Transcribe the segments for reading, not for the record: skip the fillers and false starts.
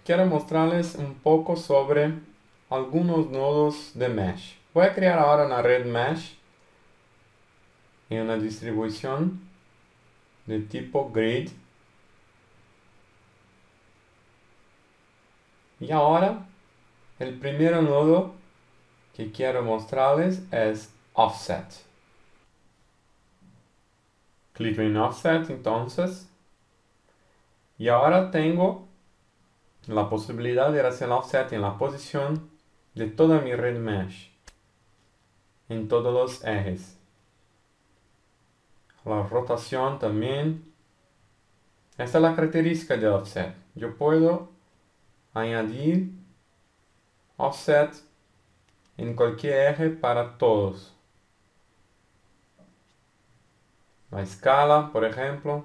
quiero mostrarles un poco sobre algunos nodos de mesh. Voy a crear ahora una red mesh en una distribución de tipo grid. Y ahora el primer nodo que quiero mostrarles es offset. Clico en offset entonces. Y ahora tengo la posibilidad de hacer offset en la posición de toda mi red mesh, en todos los ejes. La rotación también. Esta es la característica de offset. Yo puedo añadir offset en cualquier eje para todos. La escala, por ejemplo.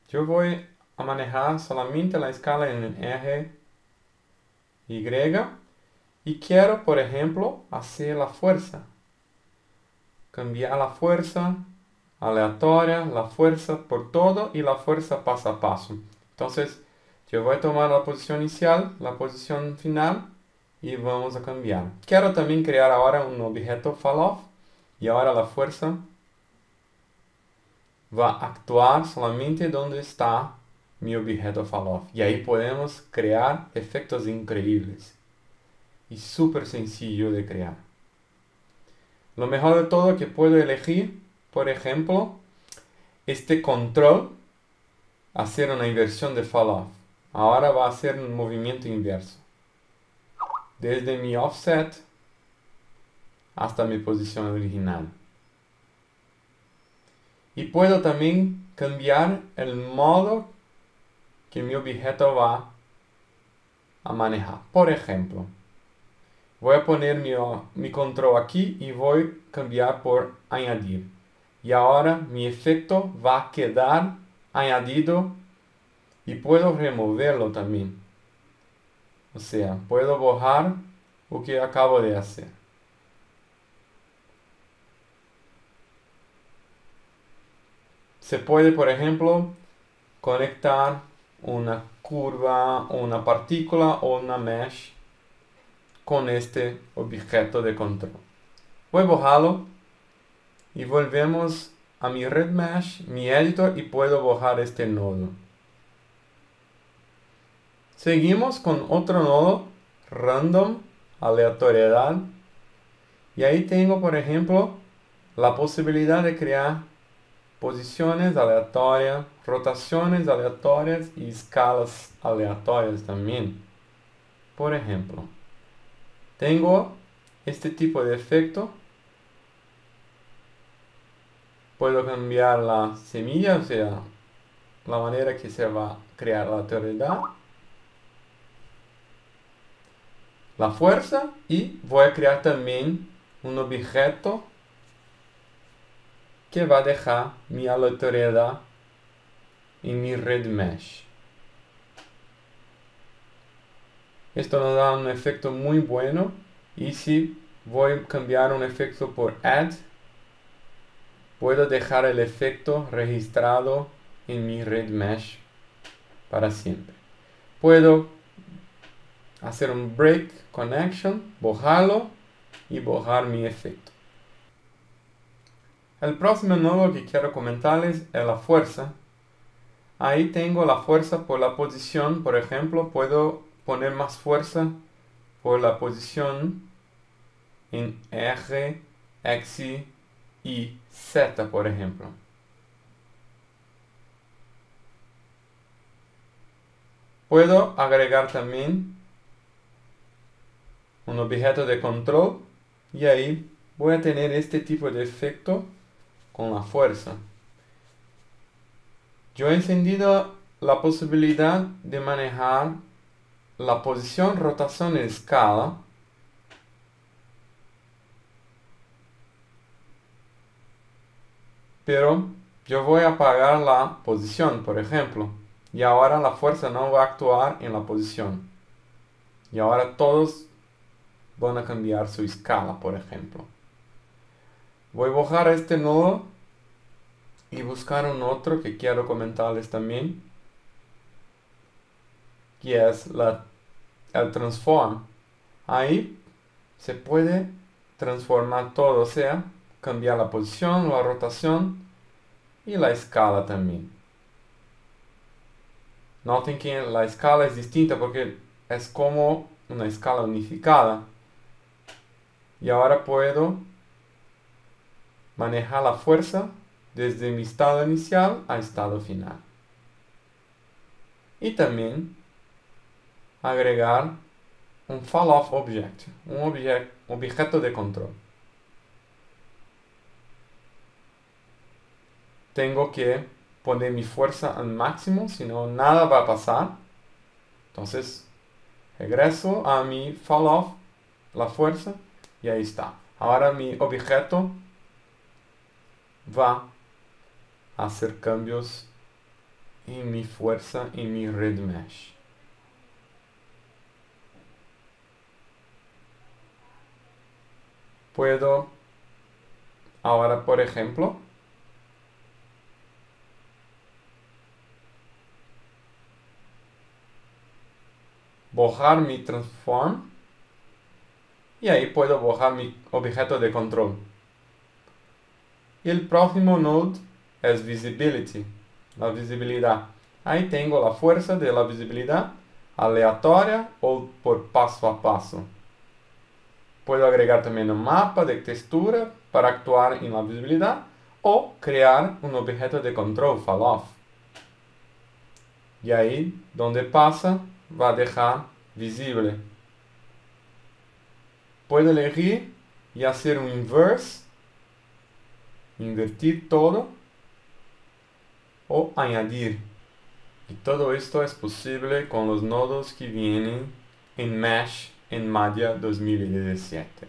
Yo voy a manejar solamente la escala en el eje Y. Y quiero, por ejemplo, hacer la fuerza. Cambiar la fuerza aleatoria, la fuerza por todo y la fuerza paso a paso. Entonces, yo voy a tomar la posición inicial, la posición final y vamos a cambiar. Quiero también crear ahora un objeto falloff y ahora la fuerza va a actuar solamente donde está mi objeto falloff. Y ahí podemos crear efectos increíbles y súper sencillo de crear. Lo mejor de todo es que puedo elegir, por ejemplo, este control, hacer una inversión de falloff. Ahora va a hacer un movimiento inverso. Desde mi offset hasta mi posición original. Y puedo también cambiar el modo que mi objeto va a manejar. Por ejemplo, voy a poner mi control aquí y voy a cambiar por añadir. Y ahora mi efecto va a quedar añadido y puedo removerlo también. O sea, puedo borrar lo que acabo de hacer. Se puede, por ejemplo, conectar una curva, una partícula o una mesh con este objeto de control. Voy a borrarlo y volvemos a mi red mesh, mi editor, y puedo borrar este nodo. Seguimos con otro nodo, random, aleatoriedad. Y ahí tengo, por ejemplo, la posibilidad de crear posiciones aleatorias, rotaciones aleatorias y escalas aleatorias también. Por ejemplo, tengo este tipo de efecto. Puedo cambiar la semilla, o sea, la manera que se va a crear la aleatoriedad, la fuerza, y voy a crear también un objeto que va a dejar mi aleatoriedad en mi red mesh. Esto nos da un efecto muy bueno. Y si voy a cambiar un efecto por add, puedo dejar el efecto registrado en mi red mesh para siempre. Puedo hacer un break connection, borrarlo y borrar mi efecto. El próximo nodo que quiero comentarles es la fuerza. Ahí tengo la fuerza por la posición. Por ejemplo, puedo poner más fuerza por la posición en R, X y Z, por ejemplo. Puedo agregar también un objeto de control y ahí voy a tener este tipo de efecto con la fuerza. Yo he encendido la posibilidad de manejar la posición, rotación y escala. Pero yo voy a apagar la posición, por ejemplo. Y ahora la fuerza no va a actuar en la posición. Y ahora todos van a cambiar su escala, por ejemplo. Voy a borrar este nodo y buscar un otro que quiero comentarles también. que es el transform. Ahí se puede transformar todo, o sea, cambiar la posición, la rotación y la escala también. Noten que la escala es distinta porque es como una escala unificada. Y ahora puedo manejar la fuerza desde mi estado inicial a estado final. Y también agregar un fall-off object, un objeto de control. Tengo que poner mi fuerza al máximo, si no nada va a pasar. Entonces regreso a mi fall-off, la fuerza, y ahí está. Ahora mi objeto va a hacer cambios en mi fuerza y mi red mesh. Puedo ahora, por ejemplo, borrar mi transform y ahí puedo borrar mi objeto de control. Y el próximo node es visibility, la visibilidad. Ahí tengo la fuerza de la visibilidad aleatoria o por paso a paso. Puedo agregar también un mapa de textura para actuar en la visibilidad o crear un objeto de control fall-off. Y ahí, donde pasa, va a dejar visible. Puedo elegir y hacer un inverse, invertir todo o añadir. Y todo esto es posible con los nodos que vienen en Mesh en Madia 2017.